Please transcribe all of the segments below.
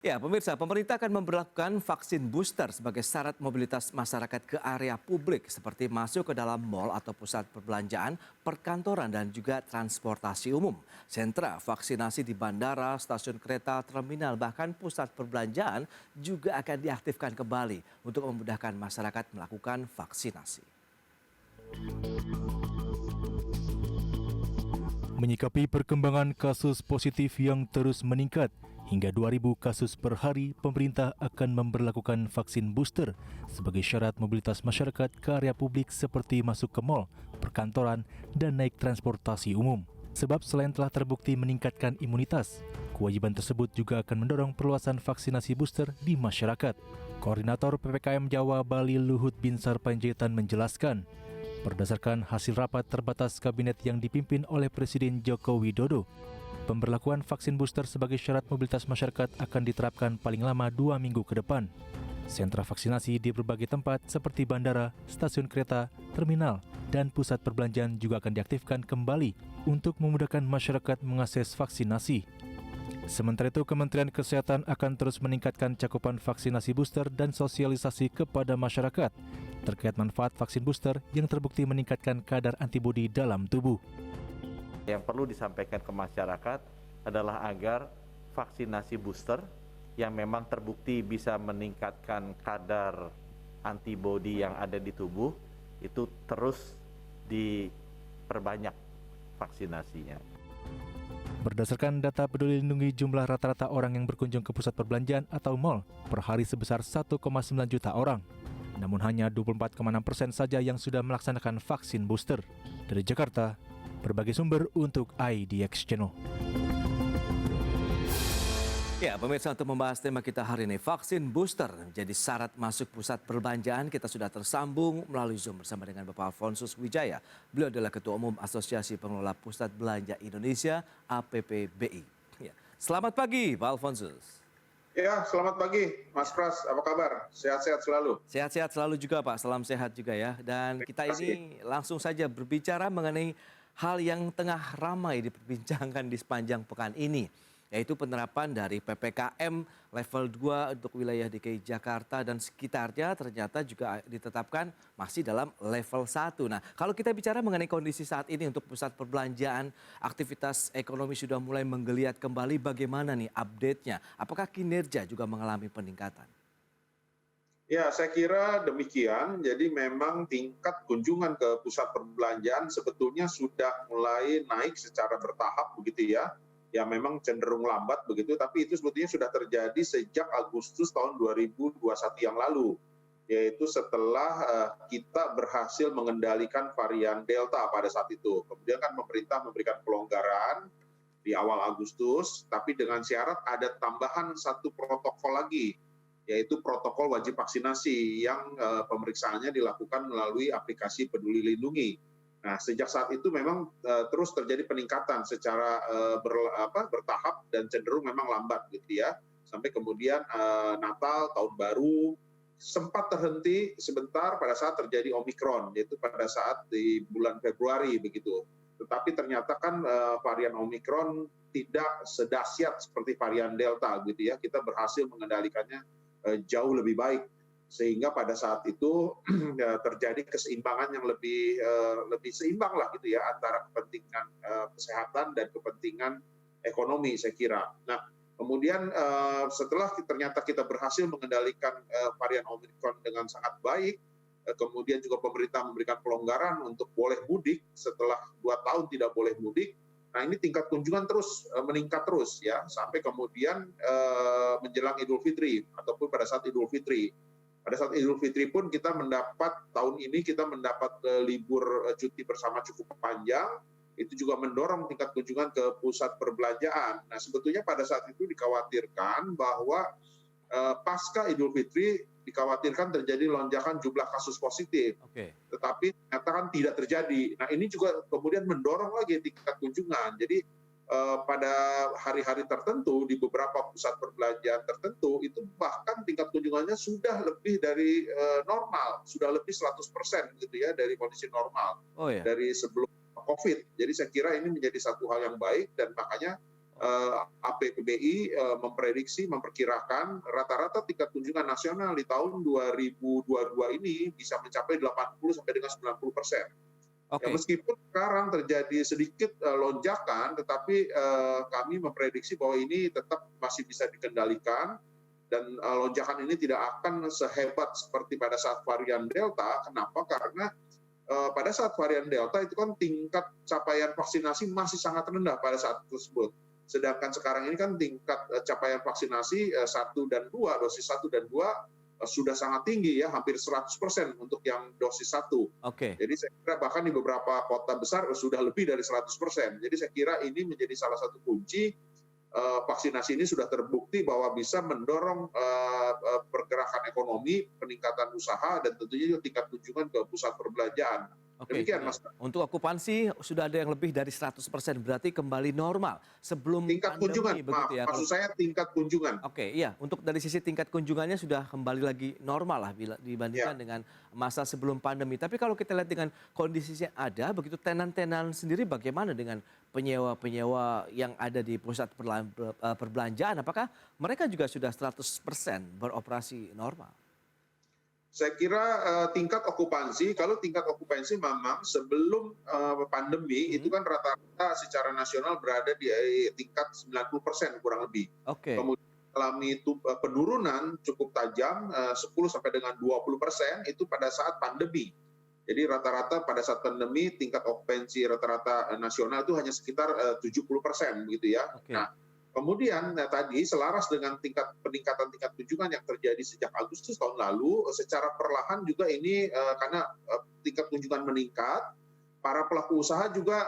Ya, pemirsa, pemerintah akan memberlakukan vaksin booster sebagai syarat mobilitas masyarakat ke area publik seperti masuk ke dalam mal atau pusat perbelanjaan, perkantoran, dan juga transportasi umum. Sentra vaksinasi di bandara, stasiun kereta, terminal, bahkan pusat perbelanjaan juga akan diaktifkan kembali untuk memudahkan masyarakat melakukan vaksinasi. Menyikapi perkembangan kasus positif yang terus meningkat, hingga 2.000 kasus per hari, pemerintah akan memberlakukan vaksin booster sebagai syarat mobilitas masyarakat ke area publik seperti masuk ke mal, perkantoran, dan naik transportasi umum. Sebab selain telah terbukti meningkatkan imunitas, kewajiban tersebut juga akan mendorong perluasan vaksinasi booster di masyarakat. Koordinator PPKM Jawa Bali Luhut Binsar Panjaitan menjelaskan, berdasarkan hasil rapat terbatas kabinet yang dipimpin oleh Presiden Joko Widodo, pemberlakuan vaksin booster sebagai syarat mobilitas masyarakat akan diterapkan paling lama 2 minggu ke depan. Sentra vaksinasi di berbagai tempat seperti bandara, stasiun kereta, terminal, dan pusat perbelanjaan juga akan diaktifkan kembali untuk memudahkan masyarakat mengakses vaksinasi. Sementara itu, Kementerian Kesehatan akan terus meningkatkan cakupan vaksinasi booster dan sosialisasi kepada masyarakat terkait manfaat vaksin booster yang terbukti meningkatkan kadar antibodi dalam tubuh. Yang perlu disampaikan ke masyarakat adalah agar vaksinasi booster yang memang terbukti bisa meningkatkan kadar antibodi yang ada di tubuh itu terus diperbanyak vaksinasinya. Berdasarkan data Peduli Lindungi, jumlah rata-rata orang yang berkunjung ke pusat perbelanjaan atau mal per hari sebesar 1,9 juta orang. Namun hanya 24,6% saja yang sudah melaksanakan vaksin booster. Dari Jakarta, berbagai sumber untuk IDX Channel. Ya, pemirsa, untuk membahas tema kita hari ini, vaksin booster menjadi syarat masuk pusat perbelanjaan. Kita sudah tersambung melalui Zoom bersama dengan Bapak Alfonsus Wijaya. Beliau adalah Ketua Umum Asosiasi Pengelola Pusat Belanja Indonesia, APPBI. Ya. Selamat pagi, Pak Alfonsus. Ya, selamat pagi, Mas Pras. Apa kabar? Sehat-sehat selalu. Sehat-sehat selalu juga, Pak. Salam sehat juga ya. Dan kita ini langsung saja berbicara mengenai hal yang tengah ramai diperbincangkan di sepanjang pekan ini, yaitu penerapan dari PPKM level 2 untuk wilayah DKI Jakarta dan sekitarnya ternyata juga ditetapkan masih dalam level 1. Nah, kalau kita bicara mengenai kondisi saat ini untuk pusat perbelanjaan, aktivitas ekonomi sudah mulai menggeliat kembali, bagaimana nih update-nya? Apakah kinerja juga mengalami peningkatan? Ya, saya kira demikian. Jadi memang tingkat kunjungan ke pusat perbelanjaan sebetulnya sudah mulai naik secara bertahap begitu ya. Ya memang cenderung lambat begitu, tapi itu sebetulnya sudah terjadi sejak Agustus tahun 2021 yang lalu, yaitu setelah kita berhasil mengendalikan varian Delta pada saat itu. Kemudian kan pemerintah memberikan pelonggaran di awal Agustus, tapi dengan syarat ada tambahan satu protokol lagi, yaitu protokol wajib vaksinasi yang pemeriksaannya dilakukan melalui aplikasi Peduli Lindungi. Nah, sejak saat itu memang terus terjadi peningkatan secara bertahap dan cenderung memang lambat gitu ya. Sampai kemudian Natal, Tahun Baru sempat terhenti sebentar pada saat terjadi Omikron, yaitu pada saat di bulan Februari begitu. Tetapi ternyata kan varian Omikron tidak sedahsyat seperti varian Delta gitu ya. Kita berhasil mengendalikannya jauh lebih baik. Sehingga pada saat itu terjadi keseimbangan yang lebih seimbang lah gitu ya antara kepentingan kesehatan dan kepentingan ekonomi saya kira. Nah kemudian setelah ternyata kita berhasil mengendalikan varian Omicron dengan sangat baik, kemudian juga pemerintah memberikan pelonggaran untuk boleh mudik setelah 2 tahun tidak boleh mudik. Nah ini tingkat kunjungan terus meningkat terus ya sampai kemudian menjelang Idul Fitri ataupun pada saat Idul Fitri. Pada saat Idul Fitri pun kita mendapat, tahun ini kita mendapat libur cuti bersama cukup panjang, itu juga mendorong tingkat kunjungan ke pusat perbelanjaan. Nah sebetulnya pada saat itu dikhawatirkan bahwa pasca Idul Fitri dikhawatirkan terjadi lonjakan jumlah kasus positif. Tetapi ternyata kan tidak terjadi. Nah ini juga kemudian mendorong lagi tingkat kunjungan. Jadi pada hari-hari tertentu di beberapa pusat perbelanjaan tertentu itu bahkan tingkat kunjungannya sudah lebih dari normal, sudah lebih 100% gitu ya dari kondisi normal dari sebelum COVID. Jadi saya kira ini menjadi satu hal yang baik dan makanya APBI memperkirakan rata-rata tingkat kunjungan nasional di tahun 2022 ini bisa mencapai 80 sampai dengan 90%. Ya, Oke. meskipun sekarang terjadi sedikit lonjakan, tetapi kami memprediksi bahwa ini tetap masih bisa dikendalikan dan lonjakan ini tidak akan sehebat seperti pada saat varian Delta. Kenapa? Karena pada saat varian Delta itu kan tingkat capaian vaksinasi masih sangat rendah pada saat tersebut. Sedangkan sekarang ini kan tingkat capaian vaksinasi 1 dan 2, dosis 1 dan 2 sudah sangat tinggi ya, hampir 100% untuk yang dosis 1. Oke. Jadi saya kira bahkan di beberapa kota besar sudah lebih dari 100%. Jadi saya kira ini menjadi salah satu kunci vaksinasi ini sudah terbukti bahwa bisa mendorong pergerakan ekonomi, peningkatan usaha, dan tentunya juga tingkat kunjungan ke pusat perbelanjaan. Oke, Demikian, Mas. untuk okupansi sudah ada yang lebih dari 100%, berarti kembali normal sebelum Tingkat pandemi kunjungan, begitu ya? maksud saya tingkat kunjungan. Oke, iya. Untuk dari sisi tingkat kunjungannya sudah kembali lagi normal lah bila dibandingkan Ya. dengan masa sebelum pandemi. Tapi kalau kita lihat dengan kondisi yang ada, begitu tenan-tenan sendiri bagaimana dengan penyewa-penyewa yang ada di pusat perbelanjaan? Apakah mereka juga sudah 100% beroperasi normal? Saya kira tingkat okupansi, kalau tingkat okupansi memang sebelum pandemi itu kan rata-rata secara nasional berada di tingkat 90% kurang lebih. Oke, Kemudian mengalami penurunan cukup tajam 10 sampai dengan 20% itu pada saat pandemi. Jadi rata-rata pada saat pandemi tingkat okupansi rata-rata nasional itu hanya sekitar 70% begitu ya. oke. Nah, kemudian tadi selaras dengan peningkatan tingkat kunjungan yang terjadi sejak Agustus tahun lalu, secara perlahan juga ini karena tingkat kunjungan meningkat, para pelaku usaha juga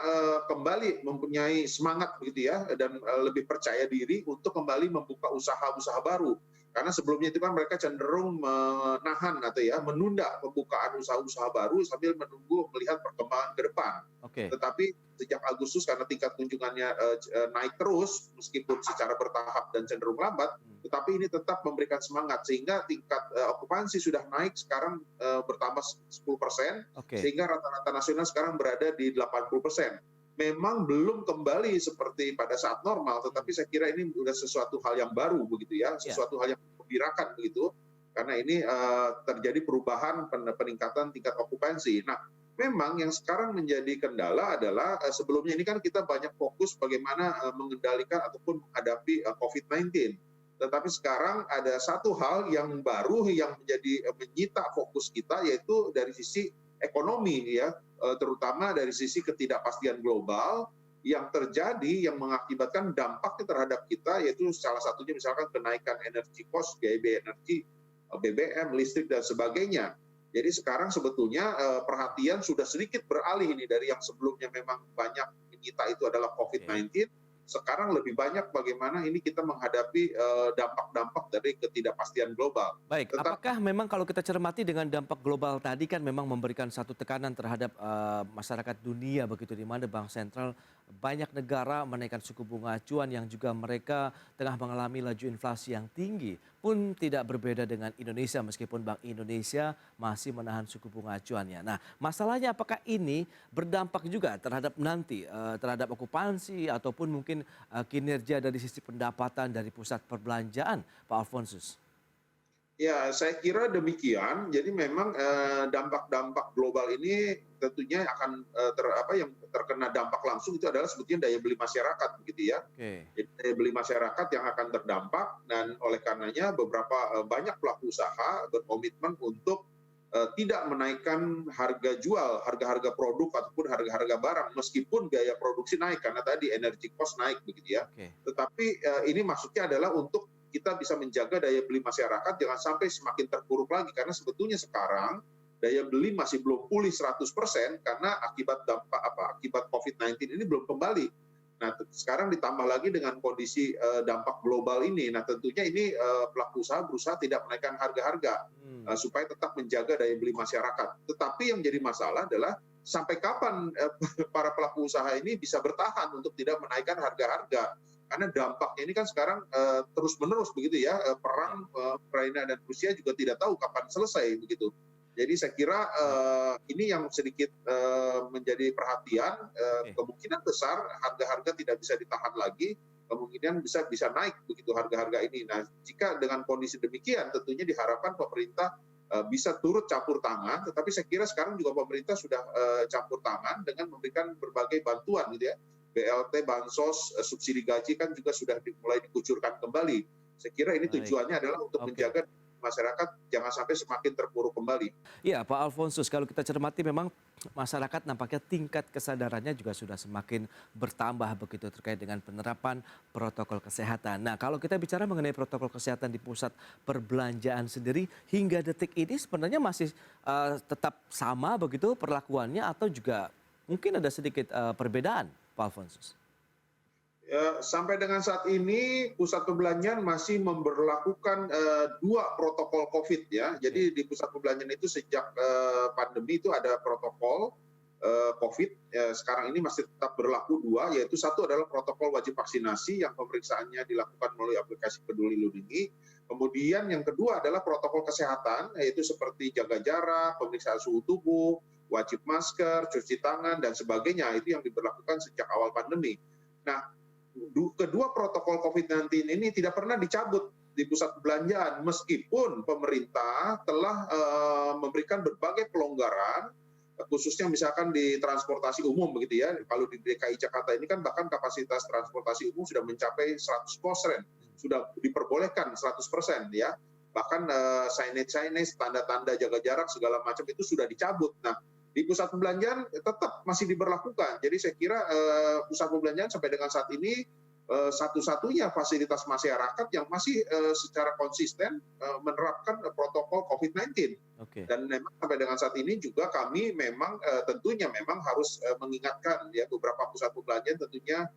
kembali mempunyai semangat begitu ya, dan lebih percaya diri untuk kembali membuka usaha-usaha baru. Karena sebelumnya itu kan mereka cenderung menahan atau ya menunda pembukaan usaha-usaha baru sambil menunggu melihat perkembangan ke depan. Oke. Tetapi sejak Agustus karena tingkat kunjungannya naik terus meskipun secara bertahap dan cenderung lambat, tetapi ini tetap memberikan semangat sehingga tingkat okupansi sudah naik sekarang bertambah 10%, Oke. sehingga rata-rata nasional sekarang berada di 80%. Memang belum kembali seperti pada saat normal, tetapi saya kira ini sudah sesuatu hal yang baru begitu ya, sesuatu hal yang menggembirakan begitu, karena ini terjadi perubahan peningkatan tingkat okupansi. Nah, memang yang sekarang menjadi kendala adalah sebelumnya ini kan kita banyak fokus bagaimana mengendalikan ataupun menghadapi COVID-19. Tetapi sekarang ada satu hal yang baru yang menjadi menyita fokus kita, yaitu dari sisi ekonomi ya, terutama dari sisi ketidakpastian global yang terjadi yang mengakibatkan dampaknya terhadap kita, yaitu salah satunya misalkan kenaikan energi cost, biaya energi, BBM, listrik dan sebagainya. Jadi sekarang sebetulnya perhatian sudah sedikit beralih ini dari yang sebelumnya memang banyak menyita itu adalah COVID-19. Sekarang lebih banyak bagaimana ini kita menghadapi dampak-dampak dari ketidakpastian global. Baik, apakah memang kalau kita cermati dengan dampak global tadi kan memang memberikan satu tekanan terhadap masyarakat dunia begitu, di mana Bank Sentral banyak negara menaikkan suku bunga acuan yang juga mereka tengah mengalami laju inflasi yang tinggi pun tidak berbeda dengan Indonesia meskipun Bank Indonesia masih menahan suku bunga acuannya. Nah, masalahnya apakah ini berdampak juga terhadap nanti terhadap okupansi ataupun mungkin kinerja dari sisi pendapatan dari pusat perbelanjaan, Pak Alfonsus? Ya, saya kira demikian. Jadi memang dampak-dampak global ini tentunya akan yang terkena dampak langsung itu adalah sebetulnya daya beli masyarakat, begitu ya. Oke. Jadi daya beli masyarakat yang akan terdampak dan oleh karenanya beberapa banyak pelaku usaha berkomitmen untuk tidak menaikkan harga jual, harga-harga produk ataupun harga-harga barang meskipun biaya produksi naik karena tadi energy cost naik, begitu ya. Oke. Tetapi ini maksudnya adalah untuk kita bisa menjaga daya beli masyarakat jangan sampai semakin terpuruk lagi, karena sebetulnya sekarang daya beli masih belum pulih 100% karena akibat COVID-19 ini belum kembali. Nah, sekarang ditambah lagi dengan kondisi dampak global ini. Nah, tentunya ini pelaku usaha berusaha tidak menaikkan harga-harga supaya tetap menjaga daya beli masyarakat. Tetapi yang jadi masalah adalah sampai kapan para pelaku usaha ini bisa bertahan untuk tidak menaikkan harga-harga. Karena dampaknya ini kan sekarang terus-menerus begitu ya, perang Ukraina dan Rusia juga tidak tahu kapan selesai begitu. Jadi saya kira ini yang sedikit menjadi perhatian, kemungkinan besar harga-harga tidak bisa ditahan lagi, kemungkinan bisa naik begitu harga-harga ini. Nah, jika dengan kondisi demikian tentunya diharapkan pemerintah bisa turut campur tangan, tetapi saya kira sekarang juga pemerintah sudah campur tangan dengan memberikan berbagai bantuan gitu ya. BLT, bansos, subsidi gaji kan juga sudah mulai dikucurkan kembali. Saya kira ini Baik. tujuannya adalah untuk Oke. menjaga masyarakat jangan sampai semakin terpuruk kembali. Iya, Pak Alfonsus, kalau kita cermati memang masyarakat nampaknya tingkat kesadarannya juga sudah semakin bertambah begitu terkait dengan penerapan protokol kesehatan. Nah, kalau kita bicara mengenai protokol kesehatan di pusat perbelanjaan sendiri hingga detik ini sebenarnya masih tetap sama begitu perlakuannya atau juga mungkin ada sedikit perbedaan, Pak Alfonsus? Ya, sampai dengan saat ini pusat perbelanjaan masih memberlakukan dua protokol COVID ya. Jadi di pusat perbelanjaan itu sejak pandemi itu ada protokol COVID. Sekarang ini masih tetap berlaku dua, yaitu satu adalah protokol wajib vaksinasi yang pemeriksaannya dilakukan melalui aplikasi Peduli Lindungi. Kemudian yang kedua adalah protokol kesehatan, yaitu seperti jaga jarak, pemeriksaan suhu tubuh, wajib masker, cuci tangan dan sebagainya. Itu yang diberlakukan sejak awal pandemi. Nah, kedua protokol COVID-19 ini tidak pernah dicabut di pusat perbelanjaan meskipun pemerintah telah memberikan berbagai pelonggaran khususnya misalkan di transportasi umum begitu ya. Kalau di DKI Jakarta ini kan bahkan kapasitas transportasi umum sudah mencapai 100%, sudah diperbolehkan 100% ya. Bahkan signage, tanda-tanda jaga jarak segala macam itu sudah dicabut. Nah, di pusat perbelanjaan tetap masih diberlakukan. Jadi saya kira pusat perbelanjaan sampai dengan saat ini satu-satunya fasilitas masyarakat yang masih secara konsisten menerapkan protokol COVID-19. Oke. Dan memang sampai dengan saat ini juga kami memang tentunya memang harus mengingatkan ya beberapa pusat perbelanjaan tentunya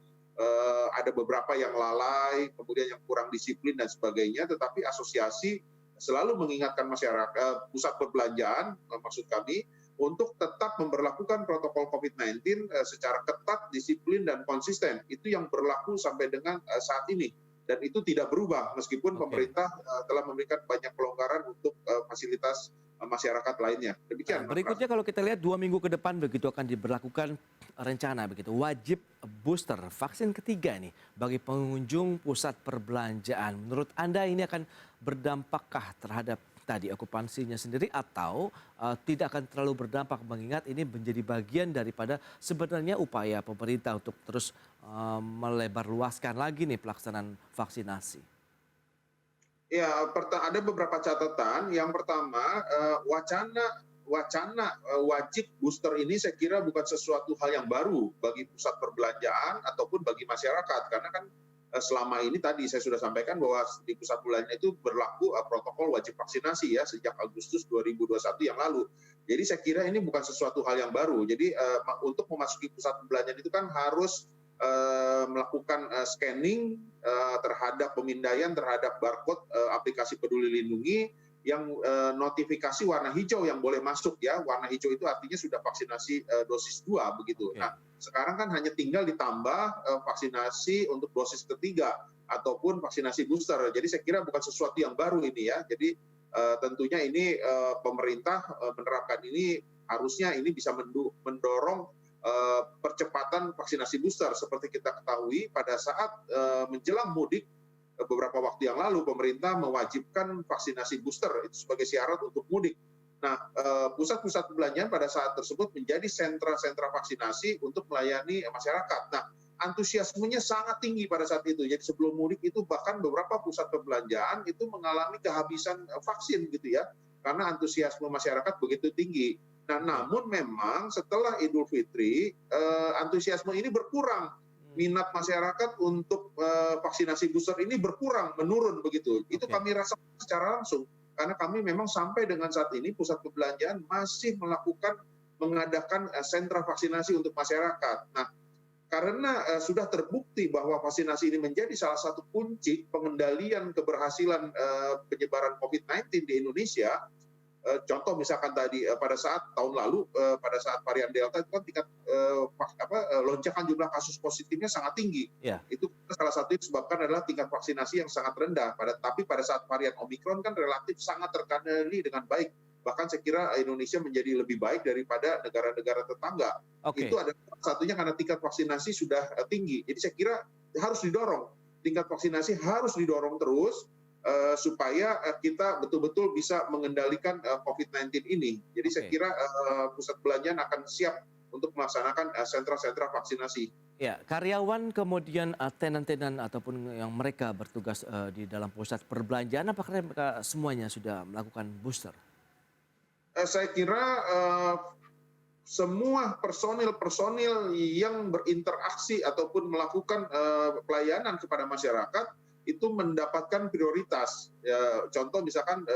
ada beberapa yang lalai, kemudian yang kurang disiplin dan sebagainya. Tetapi asosiasi selalu mengingatkan masyarakat pusat perbelanjaan maksud kami untuk tetap memberlakukan protokol COVID-19 secara ketat, disiplin, dan konsisten. Itu yang berlaku sampai dengan saat ini. Dan itu tidak berubah meskipun pemerintah telah memberikan banyak pelonggaran untuk fasilitas masyarakat lainnya. Demikian. Nah, berikutnya kalau kita lihat 2 minggu ke depan begitu akan diberlakukan rencana begitu wajib booster vaksin ketiga nih bagi pengunjung pusat perbelanjaan. Menurut Anda ini akan berdampakkah terhadap tadi okupansinya sendiri atau tidak akan terlalu berdampak mengingat ini menjadi bagian daripada sebenarnya upaya pemerintah untuk terus melebarluaskan lagi nih pelaksanaan vaksinasi? Ya, ada beberapa catatan. Yang pertama, wacana wajib booster ini saya kira bukan sesuatu hal yang baru bagi pusat perbelanjaan ataupun bagi masyarakat karena kan selama ini tadi saya sudah sampaikan bahwa di pusat perbelanjaan itu berlaku protokol wajib vaksinasi ya sejak Agustus 2021 yang lalu. Jadi saya kira ini bukan sesuatu hal yang baru. Jadi untuk memasuki pusat perbelanjaan itu kan harus melakukan scanning terhadap pemindaian terhadap barcode aplikasi Peduli Lindungi yang notifikasi warna hijau yang boleh masuk ya. Warna hijau itu artinya sudah vaksinasi dosis 2 begitu. Okay. Nah, sekarang kan hanya tinggal ditambah vaksinasi untuk dosis ketiga ataupun vaksinasi booster. Jadi saya kira bukan sesuatu yang baru ini ya. Jadi tentunya ini pemerintah menerapkan ini harusnya ini bisa mendorong percepatan vaksinasi booster. Seperti kita ketahui pada saat menjelang mudik beberapa waktu yang lalu pemerintah mewajibkan vaksinasi booster itu sebagai syarat untuk mudik. Nah, pusat-pusat perbelanjaan pada saat tersebut menjadi sentra-sentra vaksinasi untuk melayani masyarakat. Nah, antusiasmenya sangat tinggi pada saat itu. Jadi sebelum mudik itu bahkan beberapa pusat perbelanjaan itu mengalami kehabisan vaksin gitu ya, karena antusiasme masyarakat begitu tinggi. Nah, namun memang setelah Idul Fitri antusiasme ini berkurang. Minat masyarakat untuk vaksinasi booster ini berkurang, menurun begitu. Itu kami rasakan secara langsung. Karena kami memang sampai dengan saat ini pusat perbelanjaan masih mengadakan sentra vaksinasi untuk masyarakat. Nah, karena sudah terbukti bahwa vaksinasi ini menjadi salah satu kunci pengendalian keberhasilan penyebaran COVID-19 di Indonesia. Contoh misalkan tadi pada saat tahun lalu pada saat varian Delta itu kan tingkat lonjakan jumlah kasus positifnya sangat tinggi. Yeah. Itu salah satu yang disebabkan adalah tingkat vaksinasi yang sangat rendah. Tapi pada saat varian Omikron kan relatif sangat terkendali dengan baik. Bahkan saya kira Indonesia menjadi lebih baik daripada negara-negara tetangga. Okay. Itu adalah satunya karena tingkat vaksinasi sudah tinggi. Jadi saya kira harus didorong tingkat vaksinasi harus didorong terus supaya kita betul-betul bisa mengendalikan COVID-19 ini. Jadi saya Oke. kira pusat perbelanjaan akan siap untuk melaksanakan sentra-sentra vaksinasi. Ya, karyawan kemudian tenan-tenan ataupun yang mereka bertugas di dalam pusat perbelanjaan, apakah mereka semuanya sudah melakukan booster? Saya kira semua personil-personil yang berinteraksi ataupun melakukan pelayanan kepada masyarakat itu mendapatkan prioritas. Ya, contoh misalkan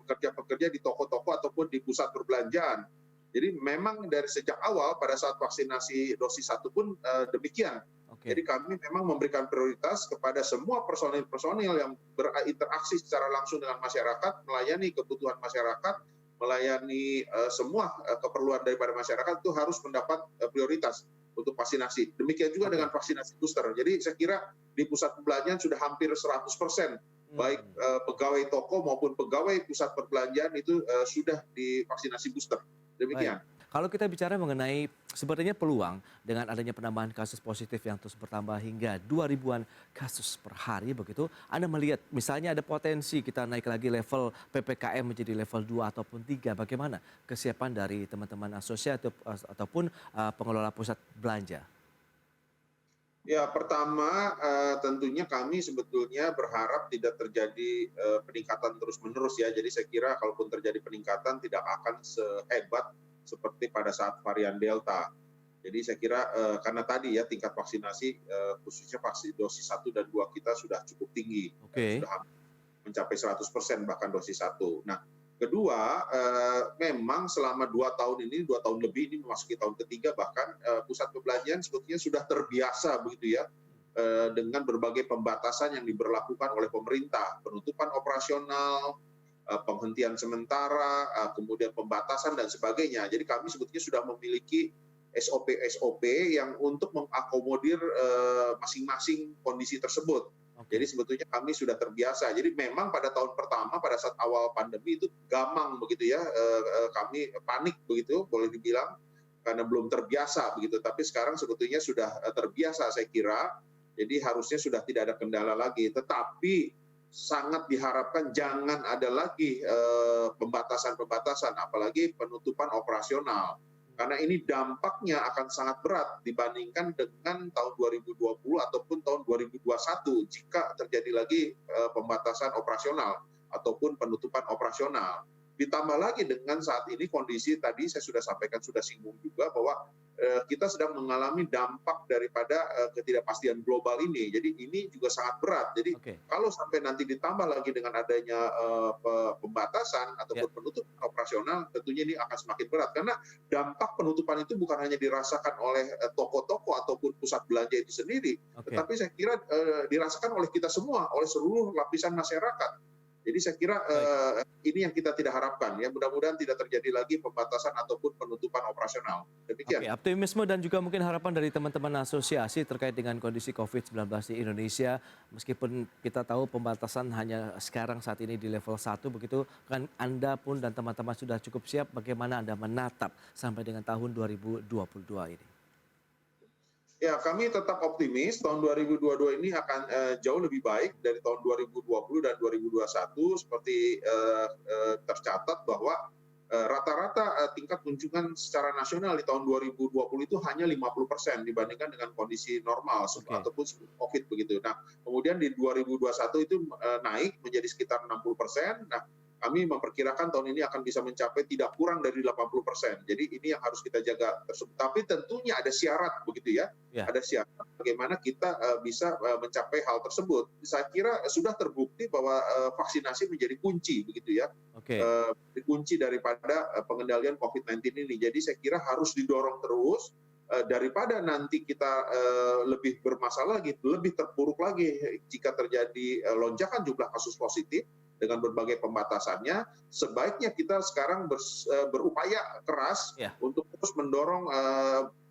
pekerja-pekerja di toko-toko ataupun di pusat perbelanjaan. Jadi memang dari sejak awal pada saat vaksinasi dosis 1 pun demikian. Oke. Jadi kami memang memberikan prioritas kepada semua personil-personil yang berinteraksi secara langsung dengan masyarakat, melayani kebutuhan masyarakat, melayani semua keperluan daripada masyarakat itu harus mendapat prioritas untuk vaksinasi. Demikian juga dengan vaksinasi booster. Jadi saya kira di pusat perbelanjaan sudah hampir 100%. Baik pegawai toko maupun pegawai pusat perbelanjaan itu sudah divaksinasi booster. Demikian. Baik. Kalau kita bicara mengenai sebenarnya peluang dengan adanya penambahan kasus positif yang terus bertambah hingga 2.000-an kasus per hari begitu, Anda melihat misalnya ada potensi kita naik lagi level PPKM menjadi level 2 ataupun 3, bagaimana kesiapan dari teman-teman asosiasi ataupun pengelola pusat belanja? Ya, pertama tentunya kami sebetulnya berharap tidak terjadi peningkatan terus-menerus ya. Jadi saya kira kalaupun terjadi peningkatan tidak akan sehebat seperti pada saat varian Delta. Jadi saya kira karena tadi ya tingkat vaksinasi khususnya vaksin dosis 1 dan 2 kita sudah cukup tinggi. Oke. Sudah mencapai 100% bahkan dosis 1. Nah, kedua memang selama 2 tahun ini, 2 tahun lebih ini memasuki tahun ketiga bahkan pusat perbelanjaan sebetulnya sudah terbiasa begitu ya dengan berbagai pembatasan yang diberlakukan oleh pemerintah, penutupan operasional, penghentian sementara, kemudian pembatasan dan sebagainya. Jadi kami sebetulnya sudah memiliki SOP-SOP yang untuk mengakomodir masing-masing kondisi tersebut. Oke. Jadi sebetulnya kami sudah terbiasa. Jadi memang pada tahun pertama pada saat awal pandemi itu gamang begitu ya, kami panik begitu boleh dibilang karena belum terbiasa begitu. Tapi sekarang sebetulnya sudah terbiasa saya kira. Jadi harusnya sudah tidak ada kendala lagi. Tetapi sangat diharapkan jangan ada lagi pembatasan-pembatasan, apalagi penutupan operasional. Karena ini dampaknya akan sangat berat dibandingkan dengan tahun 2020 ataupun tahun 2021 jika terjadi lagi pembatasan operasional ataupun penutupan operasional. Ditambah lagi dengan saat ini kondisi tadi saya sudah sampaikan, sudah singgung juga bahwa kita sedang mengalami dampak daripada ketidakpastian global ini. Jadi ini juga sangat berat. Jadi kalau sampai nanti ditambah lagi dengan adanya pembatasan ataupun penutupan operasional, tentunya ini akan semakin berat. Karena dampak penutupan itu bukan hanya dirasakan oleh toko-toko ataupun pusat belanja itu sendiri, tetapi saya kira dirasakan oleh kita semua, oleh seluruh lapisan masyarakat. Jadi saya kira ini yang kita tidak harapkan ya, mudah-mudahan tidak terjadi lagi pembatasan ataupun penutupan operasional. Demikian. Oke, optimisme dan juga mungkin harapan dari teman-teman asosiasi terkait dengan kondisi COVID-19 di Indonesia, meskipun kita tahu pembatasan hanya sekarang saat ini di level 1 begitu, kan Anda pun dan teman-teman sudah cukup siap, bagaimana Anda menatap sampai dengan tahun 2022 ini? Ya, kami tetap optimis tahun 2022 ini akan jauh lebih baik dari tahun 2020 dan 2021 seperti tercatat bahwa rata-rata tingkat kunjungan secara nasional di tahun 2020 itu hanya 50% dibandingkan dengan kondisi normal ataupun sebelum COVID begitu. Nah, kemudian di 2021 itu naik menjadi sekitar 60%. Nah, kami memperkirakan tahun ini akan bisa mencapai tidak kurang dari 80%. Jadi ini yang harus kita jaga tersebut. Tapi tentunya ada syarat begitu ya. Ada syarat bagaimana kita bisa mencapai hal tersebut. Saya kira sudah terbukti bahwa vaksinasi menjadi kunci begitu ya. Kunci daripada pengendalian COVID-19 ini. Jadi saya kira harus didorong terus daripada nanti kita lebih bermasalah lagi, lebih terpuruk lagi jika terjadi lonjakan jumlah kasus positif dengan berbagai pembatasannya, sebaiknya kita sekarang berupaya keras untuk terus mendorong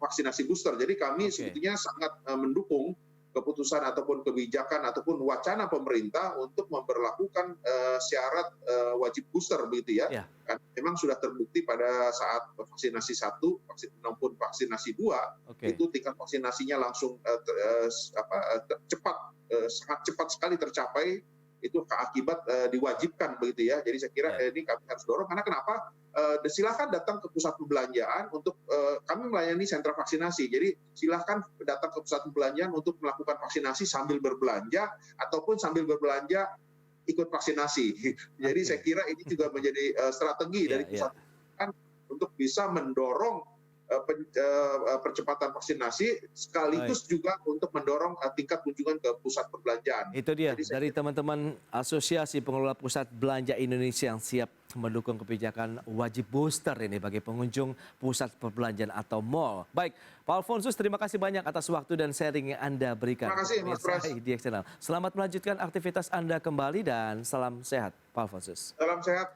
vaksinasi booster. Jadi kami sebetulnya sangat mendukung keputusan ataupun kebijakan ataupun wacana pemerintah untuk memberlakukan syarat wajib booster begitu ya. Ya. Karena memang sudah terbukti pada saat vaksinasi 1 maupun vaksinasi 2 Oke. itu tingkat vaksinasinya langsung sangat cepat sekali tercapai, itu akibat diwajibkan begitu ya. Jadi saya kira ini kami harus dorong, karena kenapa? Silakan datang ke pusat perbelanjaan untuk kami melayani sentra vaksinasi. Jadi silakan datang ke pusat perbelanjaan untuk melakukan vaksinasi sambil berbelanja ataupun sambil berbelanja ikut vaksinasi. Jadi saya kira ini juga menjadi strategi dari pusat perbelanjaan untuk bisa mendorong percepatan vaksinasi, sekaligus juga untuk mendorong tingkat kunjungan ke pusat perbelanjaan. Itu dia Jadi dari teman-teman Asosiasi Pengelola Pusat Belanja Indonesia yang siap mendukung kebijakan wajib booster ini bagi pengunjung pusat perbelanjaan atau mall. Baik, Pak Alfonsus, terima kasih banyak atas waktu dan sharing yang Anda berikan. Terima kasih, Mas Pras. Di Eksternal. Selamat melanjutkan aktivitas Anda kembali dan salam sehat, Pak Alfonsus. Salam sehat.